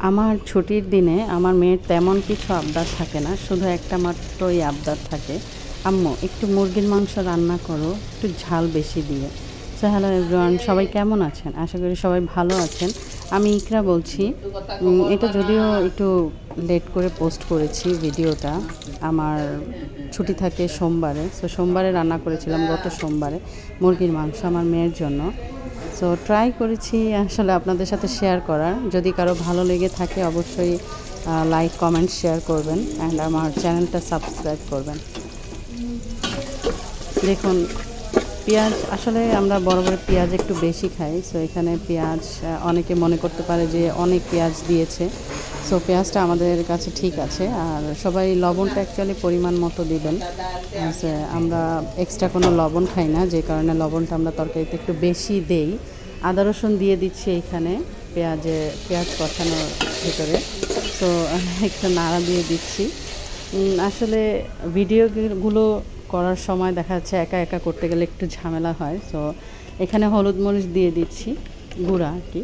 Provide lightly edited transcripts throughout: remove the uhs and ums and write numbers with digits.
আমার ছুটির দিনে আমার মেয়ের তেমন কিছু আবদার থাকে না, শুধু একটা মাত্রই আবদার থাকে, আম্মু একটু মুরগির মাংস রান্না করো একটু ঝাল বেশি দিয়ে। সো হ্যালো এভরিওয়ান, সবাই কেমন আছেন? আশা করি সবাই ভালো আছেন। আমি ইকরা বলছি। এটা যদিও একটু লেট করে পোস্ট করেছি ভিডিওটা। আমার ছুটি থাকে সোমবারে, সো সোমবারে রান্না করেছিলাম গত সোমবারে মুরগির মাংস আমার মেয়ের জন্য। সো ট্রাই করেছি আসলে আপনাদের সাথে শেয়ার করার। যদি কারো ভালো লেগে থাকে অবশ্যই লাইক কমেন্ট শেয়ার করবেন অ্যান্ড আমার চ্যানেলটা সাবস্ক্রাইব করবেন। দেখুন, পেঁয়াজ আসলে আমরা বরাবর পেঁয়াজ একটু বেশি খাই, সো এখানে পেঁয়াজ অনেকে মনে করতে পারে যে অনেক পেঁয়াজ দিয়েছে। সো পেঁয়াজটা আমাদের কাছে ঠিক আছে, আর সবাই লবণটা অ্যাকচুয়ালি পরিমাণ মতো দিবেন। আমরা এক্সট্রা কোনো লবণ খাই না, যে কারণে লবণটা আমরা তরকারিতে একটু বেশি দেই। আদা রসুন দিয়ে দিচ্ছি এখানে পেঁয়াজ কষানোর ভিতরে। তো একটু নাড়া দিয়ে দিচ্ছি। আসলে ভিডিওগুলো করার সময় দেখা যাচ্ছে একা একা করতে গেলে একটু ঝামেলা হয়। সো এখানে হলুদ মরিচ দিয়ে দিচ্ছি, গুঁড়া আর কি।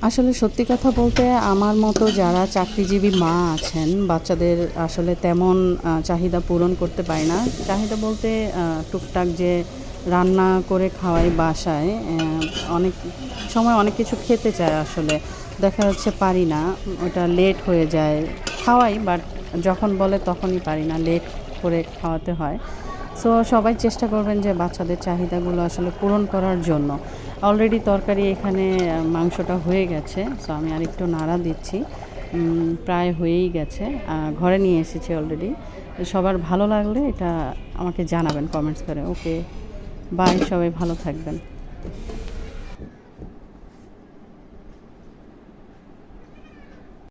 আসলে সত্যি কথা বলতে আমার মতো যারা চাকরিজীবী মা আছেন, বাচ্চাদের আসলে তেমন চাহিদা পূরণ করতে পারি না। চাহিদা বলতে টুকটাক যে রান্না করে খাওয়াই বাসায়, অনেক সময় অনেক কিছু খেতে চায়, আসলে দেখা যাচ্ছে পারি না, ওটা লেট হয়ে যায়। খাওয়াই, বাট যখন বলে তখনই পারি না, লেট করে খাওয়াতে হয়। সো সবাই চেষ্টা করবেন যে বাচ্চাদের চাহিদাগুলো আসলে পূরণ করার জন্য। অলরেডি তরকারি এখানে মাংসটা হয়ে গেছে, সো আমি আরেকটু নাড়া দিচ্ছি। প্রায় হয়েই গেছে, ঘরে নিয়ে এসেছি অলরেডি। সবার ভালো লাগলে এটা আমাকে জানাবেন কমেন্টস করে। ওকে, বাই, সবাই ভালো থাকবেন।